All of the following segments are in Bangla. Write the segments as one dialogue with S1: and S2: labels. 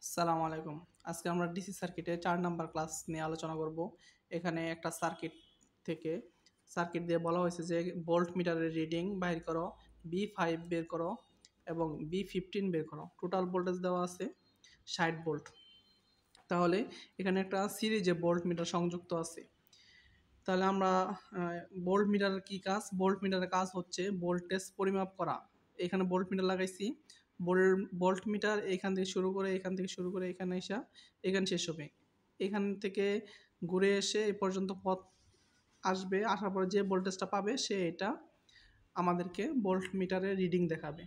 S1: আসসালামু আলাইকুম। আজকে আমরা ডিসি সার্কিটে ৪ নাম্বার ক্লাস নিয়ে আলোচনা করব। এখানে একটা থেকে সার্কিট দিয়ে বলা হয়েছে যে ভোল্ট মিটারের রিডিং বাইর করো, B5 বের করো এবং B15 বের করো। টোটাল ভোল্টেজ দেওয়া আছে ৬০ ভোল্ট। তাহলে এখানে একটা সিরিজে ভোল্ট মিটার সংযুক্ত আছে। তাহলে আমরা ভোল্ট মিটারের কি কাজ? ভোল্ট মিটারের কাজ হচ্ছে ভোল্টেজ পরিমাপ করা। এখানে ভোল্ট মিটার লাগাইছি। ভোল্ট মিটার এখান থেকে শুরু করে এখানে এখানে শেষ হবে। এখান থেকে ঘুরে এসে এই পর্যন্ত পথ আসবে। আসার পরে যে ভোল্টেজটা পাবে সে এটা আমাদেরকে ভোল্ট মিটারের রিডিং দেখাবে।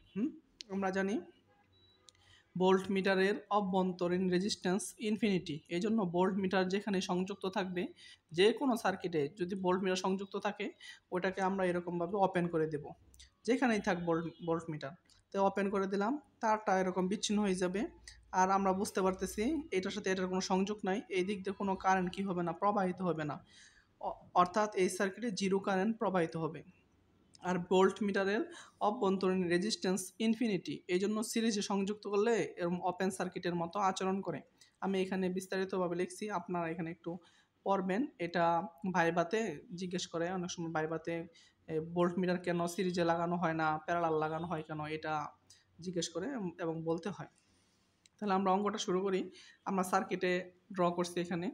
S1: আমরা জানি ভোল্ট মিটারের অভ্যন্তরীণ রেজিস্ট্যান্স ইনফিনিটি। এজন্য ভোল্ট মিটার যেখানে সংযুক্ত থাকবে, যে কোনো সার্কিটে যদি ভোল্ট মিটার সংযুক্ত থাকে ওটাকে আমরা এরকমভাবে ওপেন করে দেব। যেখানেই থাক ভোল্ট মিটার তো ওপেন করে দিলাম, তারটা এরকম বিচ্ছিন্ন হয়ে যাবে। আর আমরা বুঝতে পারতেছি এটার সাথে এটার কোনো সংযোগ নাই, এই দিক দিয়ে কোনো কারেন্ট কি হবে না, প্রবাহিত হবে না। অর্থাৎ এই সার্কিটে জিরো কারেন্ট প্রবাহিত হবে। আর ভোল্ট মিটারের অভ্যন্তরীণ রেজিস্ট্যান্স ইনফিনিটি, এই জন্য সিরিজে সংযুক্ত করলে এরকম ওপেন সার্কিটের মতো আচরণ করে। আমি এখানে বিস্তারিতভাবে লিখছি, আপনারা এখানে একটু পড়বেন। এটা ভাইবাতে জিজ্ঞেস করে অনেক সময়, ভাইবাতে ভোল্ট মিটার কেন সিরিজে লাগানো হয় না, প্যারালাল লাগানো হয় কেন, এটা জিজ্ঞেস করে এবং বলতে হয়। তাহলে আমরা অঙ্কটা শুরু করি। আমরা সার্কিটে ড্র করছি এখানে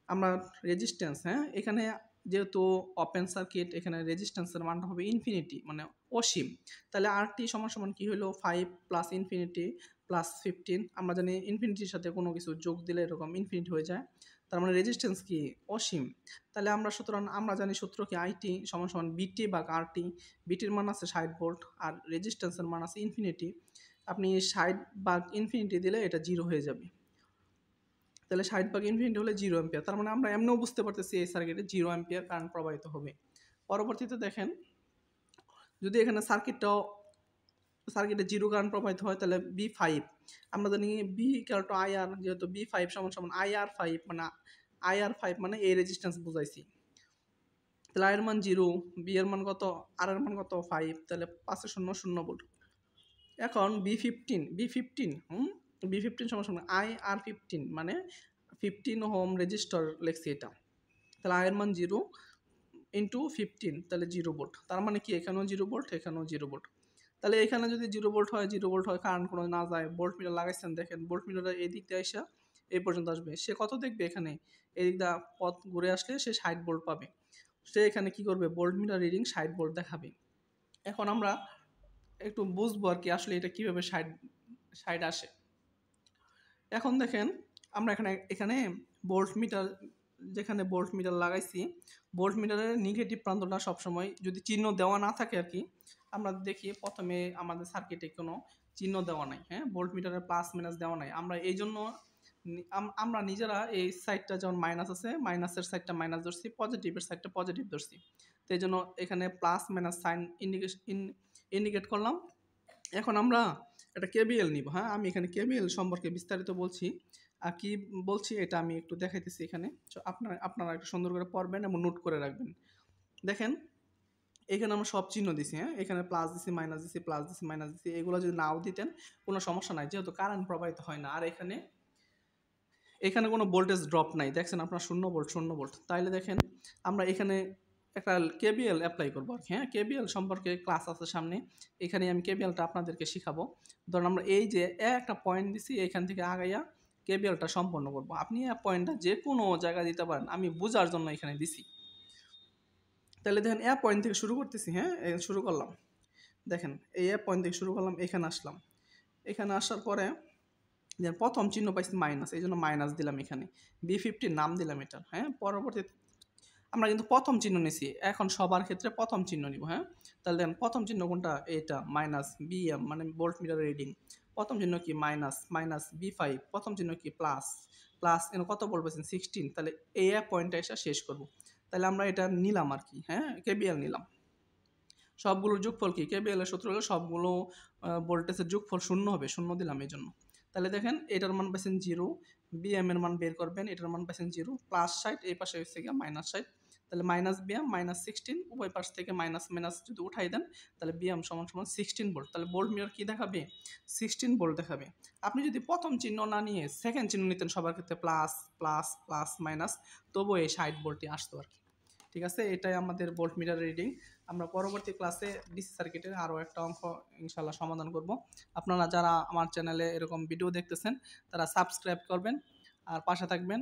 S1: আমরা রেজিস্ট্যান্স, এখানে যেহেতু ওপেন সার্কিট, এখানে রেজিস্ট্যান্সের মানটা হবে ইনফিনিটি, মানে অসীম। তাহলে RT সমান সমান কী হলো, 5 প্লাস ইনফিনিটি প্লাস 15। আমরা জানি ইনফিনিটির সাথে কোনো কিছু যোগ দিলে এরকম ইনফিনিটি হয়ে যায়, তার মানে রেজিস্ট্যান্স কি অসীম। তাহলে সুতরাং আমরা জানি সূত্র কি, IT সমান সমান BT বা RT। বিটির মান আছে 60 ভোল্ট আর রেজিস্ট্যান্সের মান আছে ইনফিনিটি। আপনি 60 ভাগ ইনফিনিটি দিলে এটা জিরো হয়ে যাবে। তাহলে 60 ভাগ ইনফিনিটি হলে 0 অ্যাম্পিয়ার। তার মানে আমরা এমনিও বুঝতে পারতেছি এই সার্কিটে 0 অ্যাম্পিয়ার কারেন্ট প্রবাহিত হবে। পরবর্তীতে দেখেন, যদি এখানে সার্কিটে 0 কারেন্ট প্রবাহিত হয় তাহলে B5, আমরা জানি B ইকুয়াল টু IR, যেহেতু B5 সমান সমান IR5, মানে IR5 মানে এই রেজিস্ট্যান্স বুঝাইছি। তাহলে I এর মান 0, B এর মান কত, R এর মান কত 5, তাহলে 5 0 0 ভোল্ট। এখন B15 সমান সমান IR15, মানে 15 ওহম রেজিস্টর লিখছি এটা। তাহলে I এর মান 0 ইন্টু 15, তাহলে 0 ভোল্ট। তার মানে কি, এখানেও 0 ভোল্ট, এখানেও 0 ভোল্ট। তাহলে এখানে যদি 0 ভোল্ট হয় কারেন্ট কোনো না যায়, ভোল্ট মিটার লাগাইছেন, দেখেন ভোল্ট মিটার এই দিক দিয়ে আসা এই পর্যন্ত আসবে। সে কত দেখবে, এখানে এই দিক দিয়ে পথ ঘুরে আসলে সে 60 ভোল্ট পাবে। সে এখানে কি করবে, ভোল্ট মিটার রিডিং 60 ভোল্ট দেখাবে। এখন আমরা একটু বুঝবো আর কি আসলে এটা কীভাবে 60 আসে। এখন দেখেন, আমরা এখানে যেখানে ভোল্ট মিটার লাগাইছি, ভোল্ট মিটারের নেগেটিভ প্রান্তটা সবসময় যদি চিহ্ন দেওয়া না থাকে আর কি, আমরা দেখি প্রথমে আমাদের সার্কিটে কোনো চিহ্ন দেওয়া নাই, ভোল্ট মিটারের প্লাস মাইনাস দেওয়া নাই। আমরা এই জন্য আমরা নিজেরা এই সাইডটা যেমন মাইনাস আছে, মাইনাসের সাইডটা মাইনাস ধরছি, পজিটিভের সাইডটা পজিটিভ ধরছি। তো এই জন্য এখানে প্লাস মাইনাস সাইন ইন্ডিকেট করলাম। এখন আমরা একটা কেবিএল নিব। আমি এখানে কেবিএল সম্পর্কে বিস্তারিত বলছি, আর কি বলছি এটা আমি একটু দেখাইতেছি এখানে। আপনারা একটু সুন্দর করে পড়বেন এবং নোট করে রাখবেন। দেখেন, এখানে আমরা সব চিহ্ন দিছি, এখানে প্লাস দিছি, মাইনাস দিছি, প্লাস দিছি, মাইনাস দিছি। এগুলো যদি নাও দিতেন কোনো সমস্যা নাই, যেহেতু কারেন্ট প্রবাহিত হয় না। আর এখানে কোনো ভোল্টেজ ড্রপ নাই, দেখছেন আপনার 0 ভোল্ট। তাইলে দেখেন, আমরা এখানে একটা কেবিএল অ্যাপ্লাই করবো আর কি। কেবিএল সম্পর্কে ক্লাস আছে সামনে, এখানে আমি কেবিএলটা আপনাদেরকে শিখাবো। ধরুন আমরা এই যে একটা পয়েন্ট দিছি, এখান থেকে আগাইয়া কেবিএলটা সম্পন্ন করব। আপনি পয়েন্টটা যে কোনো জায়গায় দিতে পারেন, আমি বোঝার জন্য এখানে দিছি। তাহলে দেখেন পয়েন্ট থেকে শুরু করতেছি, শুরু করলাম। দেখেন এই পয়েন্ট থেকে শুরু করলাম, এখানে আসলাম। এখানে আসার পরে প্রথম চিহ্ন পাইছি মাইনাস, এই জন্য মাইনাস দিলাম। এখানে B15 নাম দিলাম এটা। পরবর্তীতে আমরা কিন্তু প্রথম চিহ্ন নিছি, এখন সবার ক্ষেত্রে প্রথম চিহ্ন নিব। তাহলে দেখেন প্রথম চিহ্ন কোনটা, এটা মাইনাস BM, মানে ভোল্ট মিটার রিডিং। প্রথম চিহ্ন কি, মাইনাস B5। প্রথম চিহ্ন কি, প্লাস এখানে কত ভোল্ট পাইছেন 16। তাহলে এই পয়েন্টটা এসে শেষ করব। তাহলে আমরা এটা নিলাম আর কি, কেবিএল নিলাম। সবগুলোর যোগফল কি, কেবিএল এর সূত্র হলো সবগুলো ভোল্টেজের যোগফল 0 হবে, 0 দিলাম এই জন্য। তাহলে দেখেন এটার মান পাইছেন 0, BM এর মান বের করবেন, এটার মান পাইছেন 0, প্লাস 60, এই পাশে হচ্ছে গিয়ে মাইনাস 60। তাহলে মাইনাস বিএম মাইনাস 16, উভয় পাশ থেকে মাইনাস মাইনাস যদি উঠাই দেন তাহলে বিএম সমান সমান 16 ভোল্ট। তাহলে ভোল্ট মিটার কী দেখাবে? 16 ভোল্ট দেখাবে। আপনি যদি প্রথম চিহ্ন না নিয়ে সেকেন্ড চিহ্ন নিতেন সবার ক্ষেত্রে প্লাস প্লাস প্লাস মাইনাস, তবুও এই 60 ভোল্টই আসতো আর কি। ঠিক আছে, এটাই আমাদের ভোল্ট মিটার রিডিং। আমরা পরবর্তী ক্লাসে ডিসি সার্কিটের আরও একটা অঙ্ক ইনশাল্লাহ সমাধান করব। আপনারা যারা আমার চ্যানেলে এরকম ভিডিও দেখতেছেন তারা সাবস্ক্রাইব করবেন আর পাশে থাকবেন,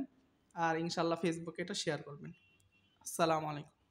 S1: আর ইনশাল্লাহ ফেসবুকে এটা শেয়ার করবেন। আসসালামু আলাইকুম।